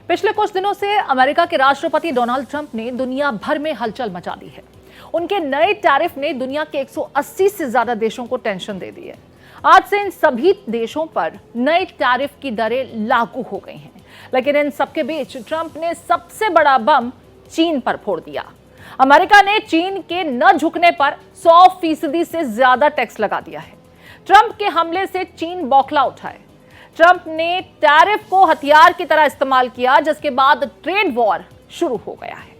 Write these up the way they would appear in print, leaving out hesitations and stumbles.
पिछले कुछ दिनों से अमेरिका के राष्ट्रपति डोनाल्ड ट्रंप ने दुनिया भर में हलचल मचा दी है। उनके नए टैरिफ ने दुनिया के 180 से ज्यादा देशों को टेंशन दे दी है। आज से इन सभी देशों पर नए टैरिफ की दरें लागू हो गई हैं, लेकिन इन सबके बीच ट्रंप ने सबसे बड़ा बम चीन पर फोड़ दिया। अमेरिका ने चीन के न झुकने पर 100% से ज्यादा टैक्स लगा दिया है। ट्रंप के हमले से चीन बौखला उठा है। ट्रंप ने टैरिफ को हथियार की तरह इस्तेमाल किया, जिसके बाद ट्रेड वॉर शुरू हो गया है।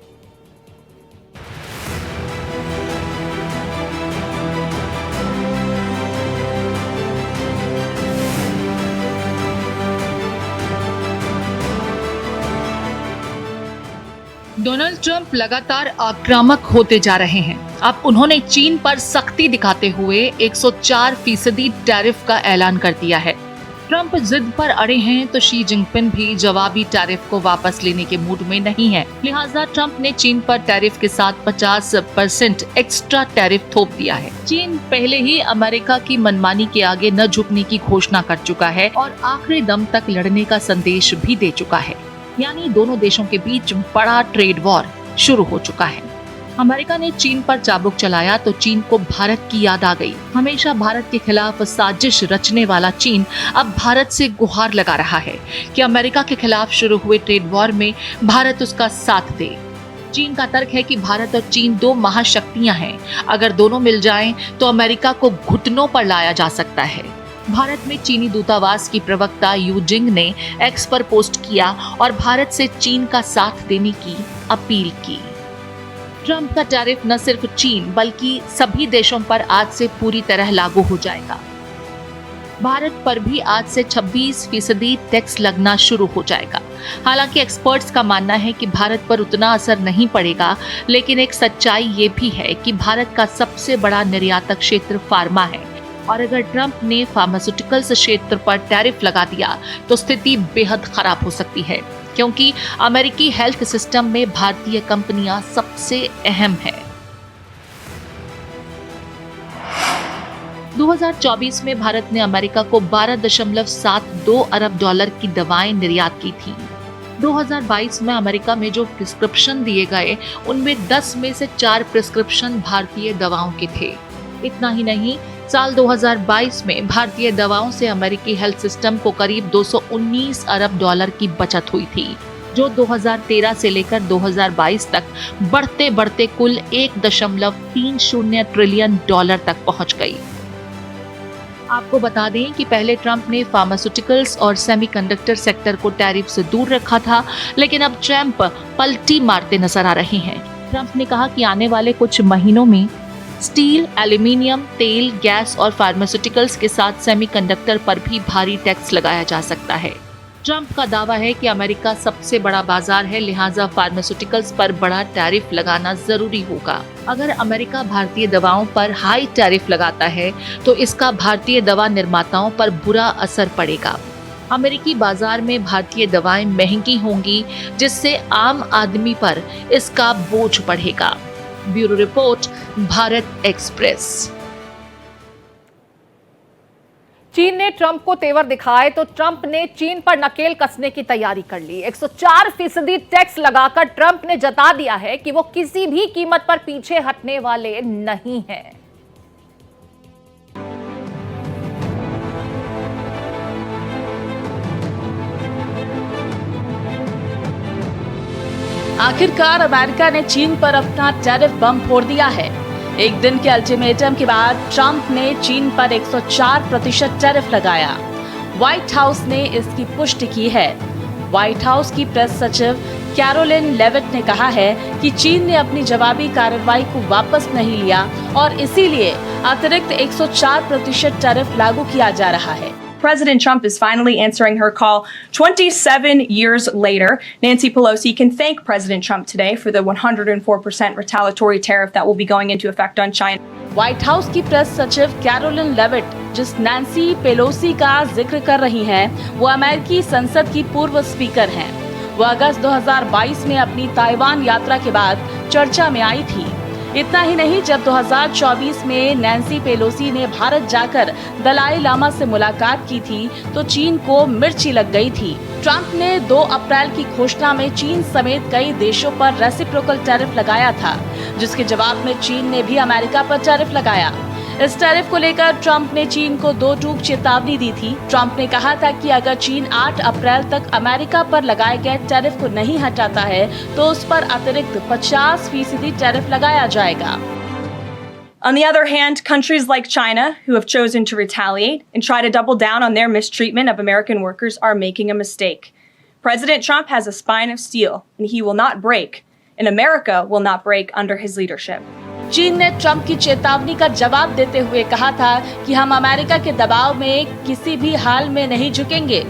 डोनाल्ड ट्रंप लगातार आक्रामक होते जा रहे हैं। अब उन्होंने चीन पर सख्ती दिखाते हुए 104% टैरिफ का ऐलान कर दिया है। ट्रंप जिद पर अड़े हैं तो शी जिनपिंग भी जवाबी टैरिफ को वापस लेने के मूड में नहीं है। लिहाजा ट्रंप ने चीन पर टैरिफ के साथ 50% एक्स्ट्रा टैरिफ थोप दिया है। चीन पहले ही अमेरिका की मनमानी के आगे न झुकने की घोषणा कर चुका है और आखिरी दम तक लड़ने का संदेश भी दे चुका है। यानी दोनों देशों के बीच बड़ा ट्रेड वॉर शुरू हो चुका है। अमेरिका ने चीन पर चाबुक चलाया तो चीन को भारत की याद आ गई। हमेशा भारत के खिलाफ साजिश रचने वाला चीन अब भारत से गुहार लगा रहा है कि अमेरिका के खिलाफ शुरू हुए ट्रेड वॉर में भारत उसका साथ दे। चीन का तर्क है कि भारत और चीन दो महाशक्तियां हैं। अगर दोनों मिल जाएं तो अमेरिका को घुटनों पर लाया जा सकता है। भारत में चीनी दूतावास की प्रवक्ता यू जिंग ने एक्स पर पोस्ट किया और भारत से चीन का साथ देने की अपील की। ट्रंप का टैरिफ न सिर्फ चीन बल्कि सभी देशों पर आज से पूरी तरह लागू हो जाएगा। भारत पर भी आज से 26% टैक्स लगना शुरू हो जाएगा। हालांकि एक्सपर्ट्स का मानना है कि भारत पर उतना असर नहीं पड़ेगा, लेकिन एक सच्चाई ये भी है कि भारत का सबसे बड़ा निर्यातक क्षेत्र फार्मा है और अगर ट्रंप ने फार्मास्यूटिकल्स क्षेत्र पर टैरिफ लगा दिया तो स्थिति बेहद खराब हो सकती है, क्योंकि अमेरिकी हेल्थ सिस्टम में भारतीय कंपनियां सबसे अहम है। 2024 में भारत ने अमेरिका को 12.72 अरब डॉलर की दवाएं निर्यात की थी। 2022 में अमेरिका में जो प्रिस्क्रिप्शन दिए गए उनमें 10 में से 4 प्रिस्क्रिप्शन भारतीय दवाओं के थे। इतना ही नहीं, साल 2022 में भारतीय दवाओं से अमेरिकी हेल्थ सिस्टम को करीब 219 अरब डॉलर की बचत हुई थी, जो 2013 से लेकर 2022 तक बढ़ते बढ़ते कुल 1.30 ट्रिलियन डॉलर तक पहुंच गई। आपको बता दें कि पहले ट्रंप ने फार्मास्यूटिकल्स और सेमीकंडक्टर सेक्टर को टैरिफ से दूर रखा था, लेकिन अब ट्रंप पलटी मारते नजर आ रहे हैं। ट्रंप ने कहा कि आने वाले कुछ महीनों में स्टील, एल्यूमिनियम, तेल, गैस और फार्मास्यूटिकल्स के साथ सेमीकंडक्टर पर भी भारी टैक्स लगाया जा सकता है। ट्रंप का दावा है कि अमेरिका सबसे बड़ा बाजार है, लिहाजा फार्मास्यूटिकल्स पर बड़ा टैरिफ लगाना जरूरी होगा। अगर अमेरिका भारतीय दवाओं पर हाई टैरिफ लगाता है तो इसका भारतीय दवा निर्माताओं पर बुरा असर पड़ेगा। अमेरिकी बाजार में भारतीय दवाएं महंगी होंगी, जिससे आम आदमी पर इसका बोझ बढ़ेगा। Bureau report, Bharat express. चीन ने ट्रंप को तेवर दिखाए तो ट्रंप ने चीन पर नकेल कसने की तैयारी कर ली। 104% टैक्स लगाकर ट्रंप ने जता दिया है कि वो किसी भी कीमत पर पीछे हटने वाले नहीं हैं। आखिरकार अमेरिका ने चीन पर अपना टैरिफ बम फोड़ दिया है। एक दिन के अल्टीमेटम के बाद ट्रंप ने चीन पर 104% टैरिफ लगाया। व्हाइट हाउस ने इसकी पुष्टि की है। व्हाइट हाउस की प्रेस सचिव कैरोलिन लेविट ने कहा है कि चीन ने अपनी जवाबी कार्रवाई को वापस नहीं लिया और इसीलिए अतिरिक्त 104% टैरिफ लागू किया जा रहा है। President Trump is finally answering her call 27 years later. Nancy Pelosi can thank President Trump today for the 104% retaliatory tariff that will be going into effect on China. White house की press सचिव Karoline Leavitt जिस Nancy Pelosi का जिक्र कर रही हैं, वो अमेरिकी संसद की पूर्व स्पीकर हैं। वो अगस्त 2022 में अपनी ताइवान यात्रा के बाद चर्चा में आई थी। इतना ही नहीं, जब 2024 में नैन्सी पेलोसी ने भारत जाकर दलाई लामा से मुलाकात की थी तो चीन को मिर्ची लग गई थी। ट्रंप ने 2 अप्रैल की घोषणा में चीन समेत कई देशों पर रेसिप्रोकल टैरिफ लगाया था, जिसके जवाब में चीन ने भी अमेरिका पर टैरिफ लगाया। इस टैरिफ को लेकर ट्रंप ने चीन को 2 टूक चेतावनी दी थी। ट्रंप ने कहा था कि अगर चीन 8 अप्रैल तक अमेरिका पर लगाए गए टैरिफ को नहीं हटाता है तो उस पर अतिरिक्त 50% टैरिफ लगाया जाएगा। On the other hand, countries like China, who have chosen to retaliate and try to double down on their mistreatment of American workers, are making a mistake. President Trump has a spine of steel, and he will not break, and America will not break under his leadership. चीन ने Trump की चेतावनी का जवाब देते हुए कहा था कि हम अमेरिका के दबाव में किसी भी हाल में नहीं झुकेंगे।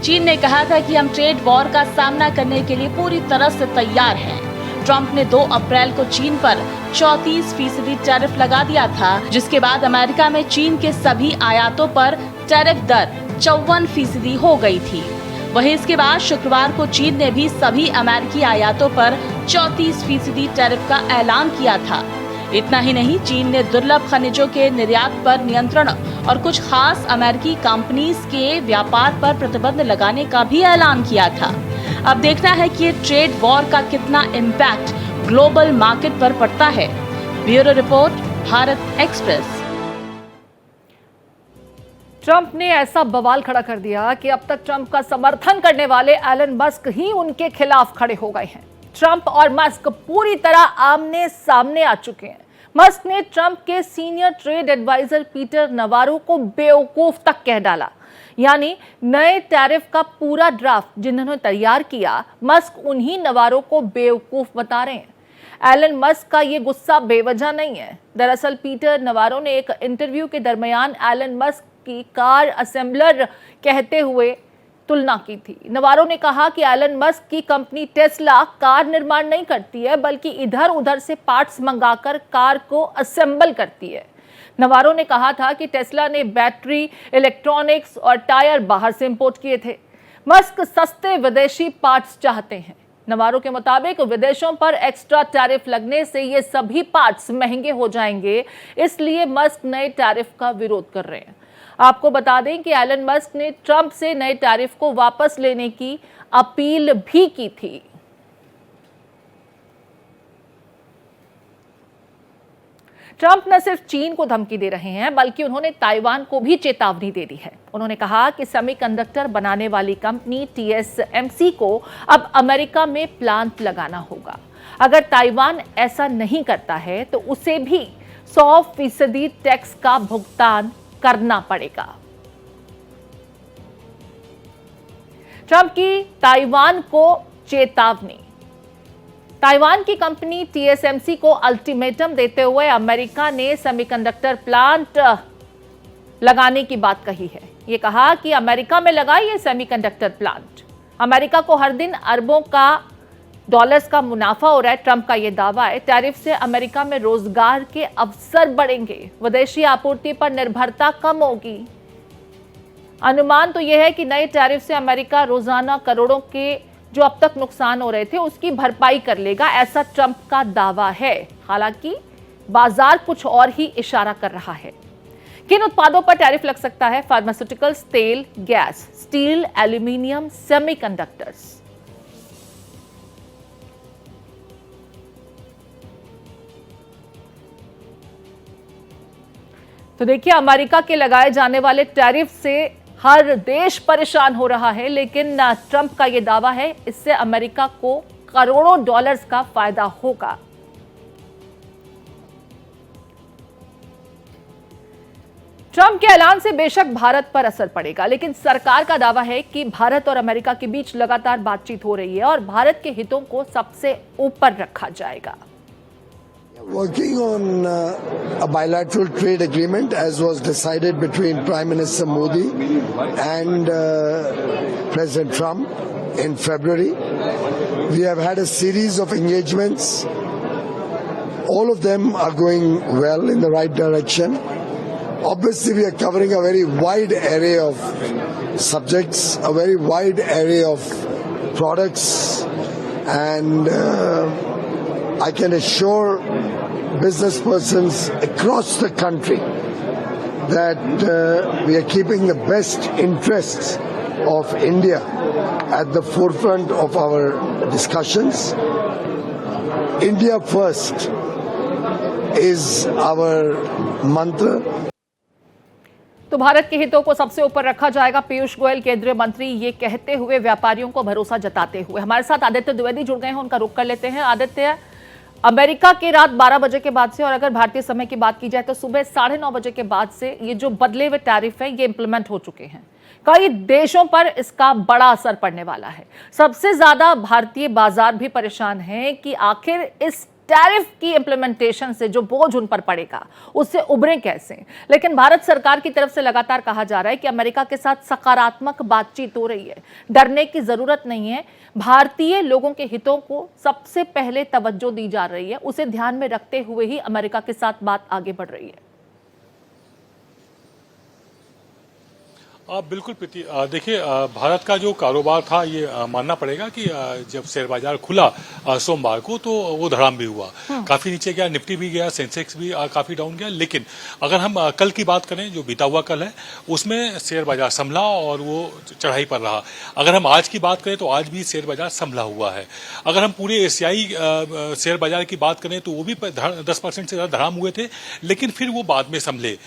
चीन ने कहा था कि हम ट्रेड वॉर का सामना करने के लिए पूरी तरह से तैयार हैं। ट्रंप ने 2 अप्रैल को चीन पर 34% टैरिफ लगा दिया था, जिसके बाद अमेरिका में चीन के सभी आयातों पर टैरिफ दर 54% हो गई थी। वहीं इसके बाद शुक्रवार को चीन ने भी सभी अमेरिकी आयातों पर 34% टैरिफ का ऐलान किया था। इतना ही नहीं, चीन ने दुर्लभ खनिजों के निर्यात पर नियंत्रण और कुछ खास अमेरिकी कंपनीज के व्यापार पर प्रतिबंध लगाने का भी ऐलान किया था। अब देखना है कि ये ट्रेड वॉर का कितना इम्पैक्ट ग्लोबल मार्केट पर पड़ता है। Bureau report, Bharat express. Trump ने ऐसा बवाल खड़ा कर दिया कि अब तक ट्रंप का समर्थन करने वाले एलन मस्क ही उनके खिलाफ खड़े हो गए हैं। ट्रंप और मस्क पूरी तरह आमने सामने आ चुके हैं। मस्क ने ट्रंप के senior trade advisor Peter Navarro को बेवकूफ तक कह डाला। यानी नए टैरिफ का पूरा ड्राफ्ट जिन्होंने तैयार किया, मस्क उन्हीं नवारो को बेवकूफ बता रहे हैं। एलन मस्क का ये गुस्सा बेवजह नहीं है। दरअसल पीटर नवारो ने एक इंटरव्यू के दरमियान एलन मस्क की कार असेंबलर कहते हुए तुलना की थी। नवारो ने कहा कि एलन मस्क की कंपनी टेस्ला कार निर्माण नहीं करती है, बल्कि इधर उधर से पार्ट्स मंगाकर कार को असेंबल करती है। नवारो ने कहा था कि टेस्ला ने बैटरी, इलेक्ट्रॉनिक्स और टायर बाहर से इंपोर्ट किए थे। मस्क सस्ते विदेशी पार्ट्स चाहते हैं। नवारो के मुताबिक विदेशों पर एक्स्ट्रा टैरिफ लगने से ये सभी पार्ट्स महंगे हो जाएंगे, इसलिए मस्क नए टैरिफ का विरोध कर रहे हैं। आपको बता दें कि एलन मस्क ने ट्रंप से नए टैरिफ को वापस लेने की अपील भी की थी। ट्रंप न सिर्फ चीन को धमकी दे रहे हैं, बल्कि उन्होंने ताइवान को भी चेतावनी दे दी है। उन्होंने कहा कि सेमीकंडक्टर बनाने वाली कंपनी TSMC को अब अमेरिका में प्लांट लगाना होगा। अगर ताइवान ऐसा नहीं करता है तो उसे भी 100% टैक्स का भुगतान करना पड़ेगा। ट्रंप की ताइवान को चेतावनी। ताइवान की कंपनी TSMC को अल्टीमेटम देते हुए अमेरिका ने सेमीकंडक्टर प्लांट लगाने की बात कही है। ये कहा कि अमेरिका में लगाइए सेमीकंडक्टर प्लांट। अमेरिका को हर दिन अरबों का डॉलर्स का मुनाफा हो रहा है। ट्रंप का यह दावा है टैरिफ से अमेरिका में रोजगार के अवसर बढ़ेंगे, विदेशी आपूर्ति पर निर्भरता कम होगी। अनुमान तो यह है कि नए टैरिफ से अमेरिका रोजाना करोड़ों के जो अब तक नुकसान हो रहे थे उसकी भरपाई कर लेगा, ऐसा ट्रंप का दावा है। हालांकि बाजार कुछ और ही इशारा कर रहा है। किन उत्पादों पर टैरिफ लग सकता है? फार्मास्यूटिकल्स, तेल, गैस, स्टील, एल्यूमिनियम, सेमीकंडक्टर्स। तो देखिए, अमेरिका के लगाए जाने वाले टैरिफ से हर देश परेशान हो रहा है, लेकिन ट्रंप का यह दावा है इससे अमेरिका को करोड़ों डॉलर्स का फायदा होगा। ट्रंप के ऐलान से बेशक भारत पर असर पड़ेगा, लेकिन सरकार का दावा है कि भारत और अमेरिका के बीच लगातार बातचीत हो रही है और भारत के हितों को सबसे ऊपर रखा जाएगा। Working on a bilateral trade agreement, as was decided between Prime Minister Modi and President Trump in February. We have had a series of engagements. All of them are going well in the right direction. Obviously, we are covering a very wide array of subjects, a very wide array of products, and I can assure business persons across the country that we are keeping the best interests of India at the forefront of our discussions. India first is our mantra. तो भारत के हितों को सबसे ऊपर रखा जाएगा, पीयूष गोयल केंद्रीय मंत्री ये कहते हुए व्यापारियों को भरोसा जताते हुए। हमारे साथ आदित्य द्विवेदी जुड़ गए हैं, उनका रुख कर लेते हैं। आदित्य, अमेरिका के रात 12 बजे के बाद से और अगर भारतीय समय की बात की जाए तो सुबह 9:30 बजे के बाद से ये जो बदले हुए टैरिफ है ये इंप्लीमेंट हो चुके हैं। कई देशों पर इसका बड़ा असर पड़ने वाला है। सबसे ज्यादा भारतीय बाजार भी परेशान है कि आखिर इस टैरिफ की इंप्लीमेंटेशन से जो बोझ उन पर पड़ेगा उससे उबरें कैसे। लेकिन भारत सरकार की तरफ से लगातार कहा जा रहा है कि अमेरिका के साथ सकारात्मक बातचीत हो रही है, डरने की जरूरत नहीं है। भारतीय लोगों के हितों को सबसे पहले तवज्जो दी जा रही है, उसे ध्यान में रखते हुए ही अमेरिका के साथ बात आगे बढ़ रही है। बिल्कुल प्रीति, देखिए भारत का जो कारोबार था ये मानना पड़ेगा कि जब शेयर बाजार खुला सोमवार को तो वो धड़ाम भी हुआ, काफी नीचे गया, निफ्टी भी गया, सेंसेक्स भी काफी डाउन गया। लेकिन अगर हम कल की बात करें, जो बीता हुआ कल है, उसमें शेयर बाजार संभला और वो चढ़ाई पर रहा। अगर हम आज की बात करें तो आज भी शेयर बाजार संभला हुआ है। अगर हम पूरे एशियाई शेयर बाजार की बात करें तो वो भी 10% से ज्यादा धड़ाम हुए थे, लेकिन फिर वो बाद में संभले।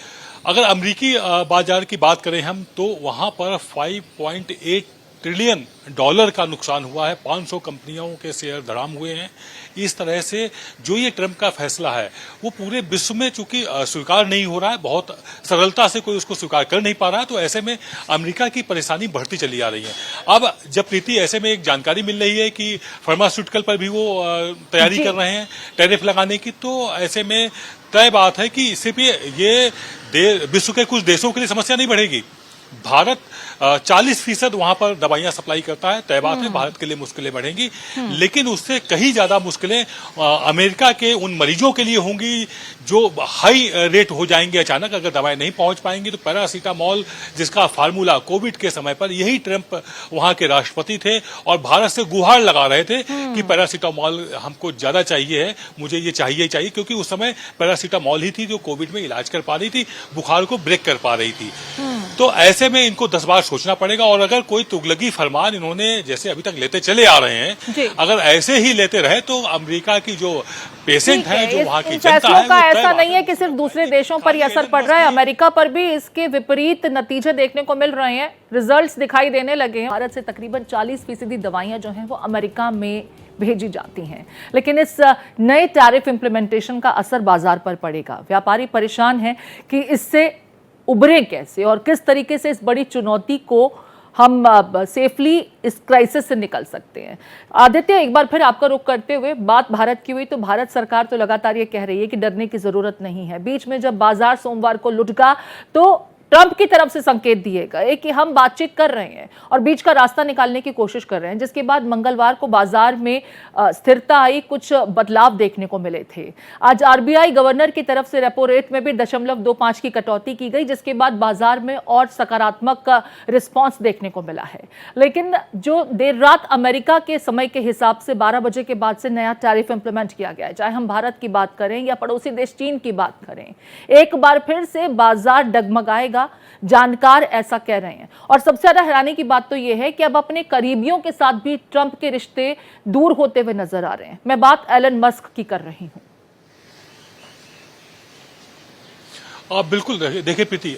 अगर अमेरिकी बाजार की बात करें हम तो वहां पर 5.8 ट्रिलियन डॉलर का नुकसान हुआ है, 500 कंपनियों के शेयर धड़ाम हुए हैं। इस तरह से जो ये ट्रंप का फैसला है वो पूरे विश्व में चूंकि स्वीकार नहीं हो रहा है, बहुत सरलता से कोई उसको स्वीकार कर नहीं पा रहा है, तो ऐसे में अमेरिका की परेशानी बढ़ती चली आ रही है। अब जब प्रीति ऐसे में एक जानकारी मिल रही है कि फार्मास्यूटिकल पर भी वो तैयारी कर रहे हैं टैरिफ लगाने की, तो ऐसे में तय बात है कि सिर्फ ये विश्व के कुछ देशों के लिए समस्या नहीं बढ़ेगी। भारत 40% वहां पर दवाइयां सप्लाई करता है, तय बात है भारत के लिए मुश्किलें बढ़ेंगी, लेकिन उससे कहीं ज्यादा मुश्किलें अमेरिका के उन मरीजों के लिए होंगी जो हाई रेट हो जाएंगे अचानक अगर दवाएं नहीं पहुंच पाएंगी। तो पैरासीटामोल जिसका फार्मूला कोविड के समय पर यही ट्रंप वहां के राष्ट्रपति थे और भारत से गुहार लगा रहे थे कि पैरासीटामोल हमको ज्यादा चाहिए है, मुझे ये चाहिए चाहिए, क्योंकि उस समय पैरासीटामोल ही थी जो कोविड में इलाज कर पा रही थी, बुखार को ब्रेक कर पा रही थी। तो ऐसे में इनको 10 बार सोचना पड़ेगा। और अगर कोई तुगलकी फरमान इन्होंने जैसे अभी तक लेते चले आ रहे हैं, अगर ऐसे ही लेते रहे तो अमेरिका की जो पेशेंट है, जो वहां की जनता है, का ऐसा नहीं है कि सिर्फ दूसरे देशों पर ही असर पड़ रहा है, अमेरिका पर भी इसके विपरीत नतीजे देखने को मिल रहे हैं, रिजल्ट्स दिखाई देने लगे हैं। भारत से तकरीबन 40% दवाइयां जो हैं वो अमेरिका में भेजी जाती हैं, लेकिन इस नए टैरिफ इंप्लीमेंटेशन का असर बाजार पर पड़ेगा। व्यापारी परेशान हैं कि इससे उबरें कैसे और किस तरीके से इस बड़ी चुनौती को हम सेफली इस क्राइसिस से निकल सकते हैं। आदित्य, एक बार फिर आपका रुख करते हुए बात भारत की हुई तो भारत सरकार तो लगातार ये कह रही है कि डरने की जरूरत नहीं है। बीच में जब बाजार सोमवार को लुट गया तो ट्रंप की तरफ से संकेत दिए गए कि हम बातचीत कर रहे हैं और बीच का रास्ता निकालने की कोशिश कर रहे हैं, जिसके बाद मंगलवार को बाजार में स्थिरता आई, कुछ बदलाव देखने को मिले थे। आज आरबीआई गवर्नर की तरफ से रेपो रेट में भी 0.25 की कटौती की गई, जिसके बाद बाजार में और सकारात्मक रिस्पॉन्स देखने को मिला है। लेकिन जो देर रात अमेरिका के समय के हिसाब से 12 बजे के बाद से नया टैरिफ इंप्लीमेंट किया गया है, चाहे हम भारत की बात करें या पड़ोसी देश चीन की बात करें, एक बार फिर से बाजार डगमगाएगा, जानकार ऐसा कह रहे हैं। और सबसे ज्यादा हैरानी की बात तो यह है कि अब अपने करीबियों के साथ भी ट्रंप के रिश्ते दूर होते हुए नजर आ रहे हैं। मैं बात एलन मस्क की कर रही हूं। बिल्कुल, देखिए प्रीति,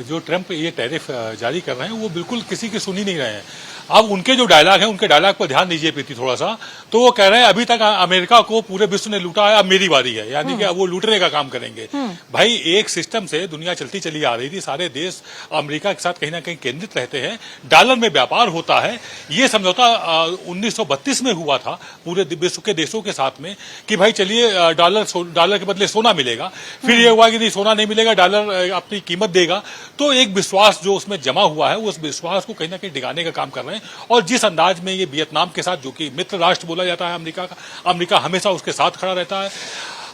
जो ट्रंप ये टैरिफ जारी कर रहे हैं वो बिल्कुल किसी की सुन ही नहीं रहे हैं। अब उनके जो डायलॉग है, उनके डायलॉग पर ध्यान दीजिए प्रीति थोड़ा सा। तो वो कह रहे हैं अभी तक अमेरिका को पूरे विश्व ने लूटा है, अब मेरी बारी है, यानी कि अब वो लूटने का काम करेंगे। भाई, एक सिस्टम से दुनिया चलती चली आ रही थी, सारे देश अमेरिका के साथ कहीं ना कहीं केंद्रित रहते हैं, डॉलर में व्यापार होता है। ये समझौता 1932 में हुआ था पूरे विश्व के देशों के साथ में कि भाई चलिए डॉलर के बदले सोना मिलेगा। फिर ये हुआ कि नहीं, सोना नहीं मिलेगा, डॉलर अपनी कीमत देगा। तो एक विश्वास जो उसमें जमा हुआ है, उस विश्वास को कहीं ना कहीं डिगाने का काम कर रहे हैं। और जिस अंदाज में ये वियतनाम के साथ, जो कि मित्र राष्ट्र बोला जाता है अमेरिका का, अमेरिका हमेशा उसके साथ खड़ा रहता है।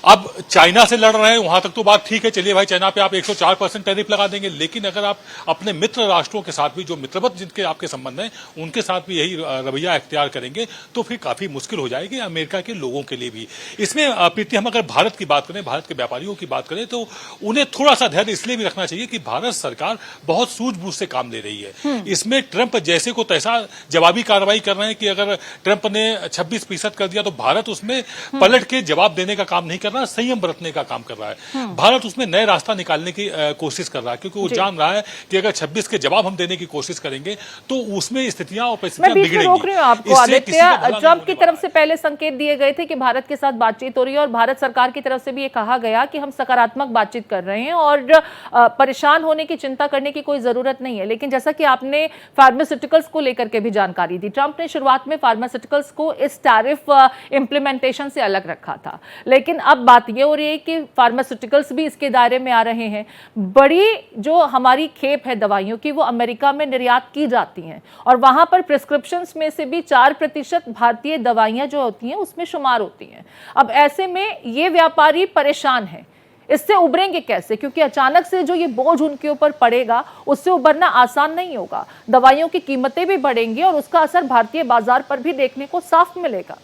अब चाइना से लड़ रहे हैं, वहां तक तो बात ठीक है, चलिए भाई चाइना पे आप 104% टैरिफ लगा देंगे, लेकिन अगर आप अपने मित्र राष्ट्रों के साथ भी, जो मित्रवत जिनके आपके संबंध हैं, उनके साथ भी यही रवैया इख्तियार करेंगे तो फिर काफी मुश्किल हो जाएगी अमेरिका के लोगों के लिए भी। इसमें प्रीति, हम अगर भारत की बात करें, भारत के व्यापारियों की बात करें, तो उन्हें थोड़ा सा धैर्य इसलिए भी रखना चाहिए कि भारत सरकार बहुत सूझबूझ से काम ले रही है। इसमें ट्रंप जैसे को तैसा जवाबी कार्रवाई कर रहे हैं कि अगर ट्रंप ने 26% कर दिया तो भारत उसमें पलट के जवाब देने का काम नहीं कर रहा, संयम बरतने का काम कर रहा है। भारत उसमें नए रास्ता निकालने की कोशिश कर रहा है, क्योंकि वो जान रहा है कि अगर 26 के जवाब हम देने की कोशिश करेंगे तो उसमें स्थितियां और परिस्थितियां बिगड़ेंगी। रोक रही हूं आपको आदित्य, ट्रंप की तरफ से पहले संकेत दिए गए थे कि भारत के साथ बातचीत हो रही है और भारत सरकार की तरफ से भी ये कहा गया कि हम सकारात्मक बातचीत कर रहे हैं और परेशान होने की, चिंता करने की कोई जरूरत नहीं है। लेकिन जैसा कि आपने फार्मास्यूटिकल्स को लेकर के भी जानकारी दी, ट्रंप ने शुरुआत में फार्मास्यूटिकल्स को इस टैरिफ इंप्लीमेंटेशन से अलग रखा था, लेकिन अब बात यह हो रही है कि फार्मास्यूटिकल्स भी इसके दायरे में आ रहे हैं। बड़ी जो हमारी खेप है दवाइयों की, वो अमेरिका में निर्यात की जाती हैं और वहां पर प्रिस्क्रिप्शंस में से भी 4% भारतीय दवाइयां जो होती हैं उसमें शुमार होती हैं। अब ऐसे में ये व्यापारी परेशान है, इससे उबरेंगे कैसे? क्योंकि अचानक से जो ये बोझ उनके ऊपर पड़ेगा उससे उबरना आसान नहीं होगा। दवाइयों की कीमतें भी बढ़ेंगी और उसका असर भारतीय बाजार पर भी देखने को साफ मिलेगा।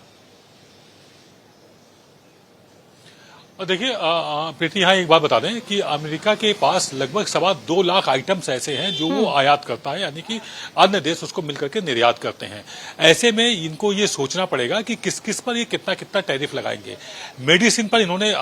और देखिए प्रीति, यहाँ एक बात बता दें कि अमेरिका के पास लगभग 2.25 लाख आइटम्स ऐसे हैं जो वो आयात करता है, यानी कि अन्य देश उसको मिलकर के निर्यात करते हैं। ऐसे में इनको ये सोचना पड़ेगा कि किस किस पर ये कितना कितना टैरिफ लगाएंगे। मेडिसिन पर इन्होंने,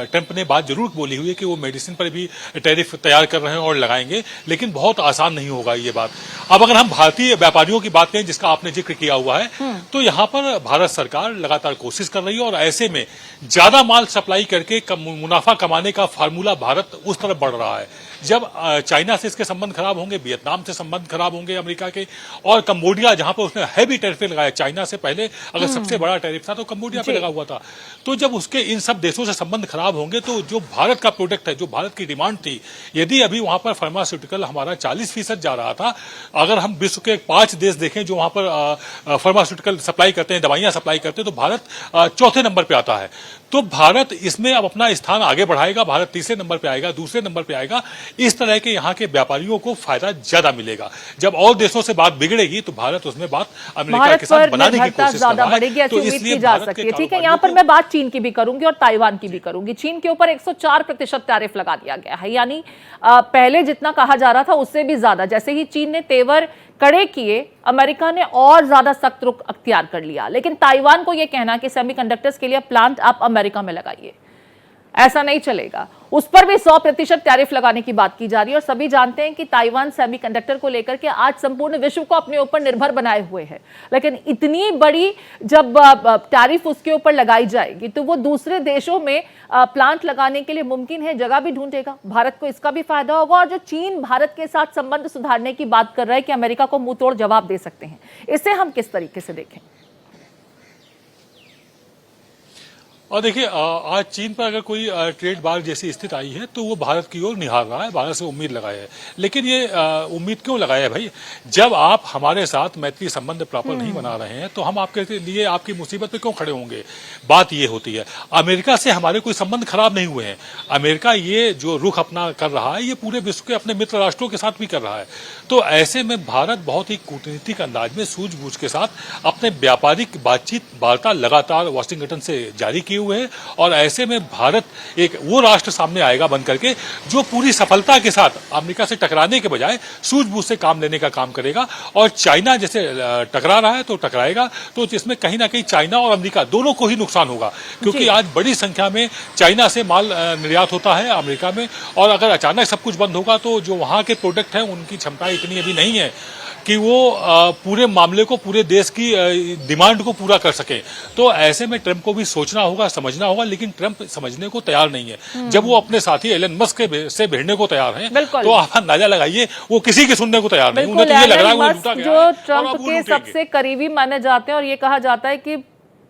ट्रंप ने बात जरूर बोली हुई है कि वो मेडिसिन पर भी टैरिफ तैयार कर रहे हैं और लगाएंगे, लेकिन बहुत आसान नहीं होगा ये बात। अब अगर हम भारतीय व्यापारियों की बात करें, जिसका आपने जिक्र किया हुआ है, तो यहाँ पर भारत सरकार लगातार कोशिश कर रही है और ऐसे में ज्यादा माल सप्लाई करके मुनाफा कमाने का फार्मूला भारत उस तरफ बढ़ रहा है। जब चाइना से इसके संबंध खराब होंगे, वियतनाम से संबंध खराब होंगे अमेरिका के, और कंबोडिया जहां पर उसने हैवी टैरिफ लगाया, चाइना से पहले अगर सबसे बड़ा टैरिफ था तो कंबोडिया पे लगा हुआ था, तो जब उसके इन सब देशों से संबंध खराब होंगे तो जो भारत का प्रोडक्ट है, जो भारत की डिमांड थी, यदि अभी वहां पर फार्मास्यूटिकल हमारा 40% जा रहा था, अगर हम विश्व के 5 देश देखें जो वहां पर फार्मास्यूटिकल सप्लाई करते हैं, दवाइयां सप्लाई करते हैं, तो भारत चौथे नंबर पे आता है। तो भारत इसमें अब अपना स्थान आगे बढ़ाएगा, भारत तीसरे नंबर पे आएगा, दूसरे नंबर पे आएगा। इस तरह के यहाँ के व्यापारियों को फायदा ज्यादा मिलेगा। जब और देशों से बात बिगड़ेगी तो भारत उसमें बात अमेरिका के साथ बनाने की कोशिश कर रहा है, तो इसलिए जा सकती है। ठीक है, यहाँ पर मैं बात चीन की भी करूंगी और ताइवान की भी करूंगी। चीन के ऊपर 104% टैरिफ लगा दिया गया है, यानी पहले जितना कहा जा रहा था उससे भी ज्यादा। जैसे ही चीन ने तेवर कड़े किए, अमेरिका ने और ज्यादा सख्त रुख अख्तियार कर लिया। लेकिन ताइवान को यह कहना कि सेमीकंडक्टर्स के लिए प्लांट आप अमेरिका में लगाइए, ऐसा नहीं चलेगा। उस पर भी 100% टैरिफ लगाने की बात की जा रही है और सभी जानते हैं कि ताइवान सेमीकंडक्टर को लेकर के आज संपूर्ण विश्व को अपने ऊपर निर्भर बनाए हुए है। लेकिन इतनी बड़ी जब टैरिफ उसके ऊपर लगाई जाएगी तो वो दूसरे देशों में प्लांट लगाने के लिए मुमकिन है जगह भी ढूंढेगा। भारत को इसका भी फायदा होगा। और जो चीन भारत के साथ संबंध सुधारने की बात कर रहा है कि अमेरिका को मुंह तोड़ जवाब दे सकते हैं, इसे हम किस तरीके से देखें? और देखिए आज चीन पर अगर कोई ट्रेड बार जैसी स्थिति आई है तो वो भारत की ओर निहार रहा है, भारत से उम्मीद लगाया है। लेकिन ये उम्मीद क्यों लगाया है भाई? जब आप हमारे साथ मैत्री संबंध प्रॉपर नहीं बना रहे हैं तो हम आपके लिए आपकी मुसीबत पे क्यों खड़े होंगे? बात ये होती है। अमेरिका से हमारे कोई संबंध खराब नहीं हुए हैं। अमेरिका ये जो रुख अपना कर रहा है ये पूरे विश्व के अपने मित्र राष्ट्रों के साथ भी कर रहा है। तो ऐसे में भारत बहुत ही कूटनीतिक अंदाज में सूझबूझ के साथ अपने व्यापारिक बातचीत वार्ता लगातार वाशिंगटन से जारी किए हुए हैं। और ऐसे में भारत एक वो राष्ट्र सामने आएगा बन करके जो पूरी सफलता के साथ अमेरिका से टकराने के बजाय सूझबूझ से काम लेने का काम करेगा। और चाइना जैसे टकरा रहा है तो टकराएगा, तो इसमें कहीं ना कहीं चाइना और अमेरिका दोनों को ही नुकसान होगा, क्योंकि आज बड़ी संख्या में चाइना से माल निर्यात होता है अमेरिका में। और अगर अचानक सब कुछ बंद होगा तो जो वहां के प्रोडक्ट हैं उनकी क्षमता इतनी अभी नहीं है कि वो पूरे मामले को, पूरे देश की डिमांड को पूरा कर सके। तो ऐसे में ट्रंप को भी सोचना होगा, समझना होगा। लेकिन ट्रंप समझने को तैयार नहीं है। जब वो अपने साथी एलन मस्क से भिड़ने को तैयार हैं तो आप अंदाजा लगाइए वो किसी की सुनने को तैयार नहीं। उन्हें तो ये लग रहा है वो लूटा गया है, जो ट्रंप के सबसे करीबी माने जाते हैं और ये कहा जाता है कि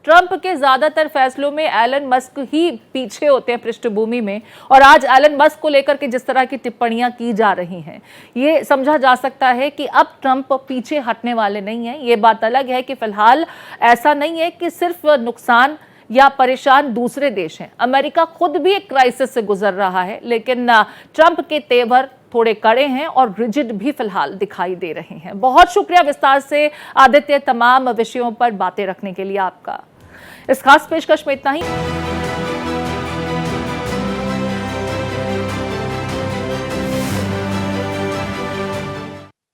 ट्रंप के ज्यादातर फैसलों में एलन मस्क ही पीछे होते हैं पृष्ठभूमि में। और आज एलन मस्क को लेकर के जिस तरह की टिप्पणियां की जा रही हैं, ये समझा जा सकता है कि अब ट्रंप पीछे हटने वाले नहीं हैं। ये बात अलग है कि फिलहाल ऐसा नहीं है कि सिर्फ नुकसान या परेशान दूसरे देश हैं। अमेरिका खुद भी एक क्राइसिस से गुजर रहा है, लेकिन ट्रंप के तेवर थोड़े कड़े हैं और रिजिड भी फिलहाल दिखाई दे रहे हैं। बहुत शुक्रिया विस्तार से आदित्य, तमाम विषयों पर बातें रखने के लिए आपका। इस खास पेशकश में इतना ही।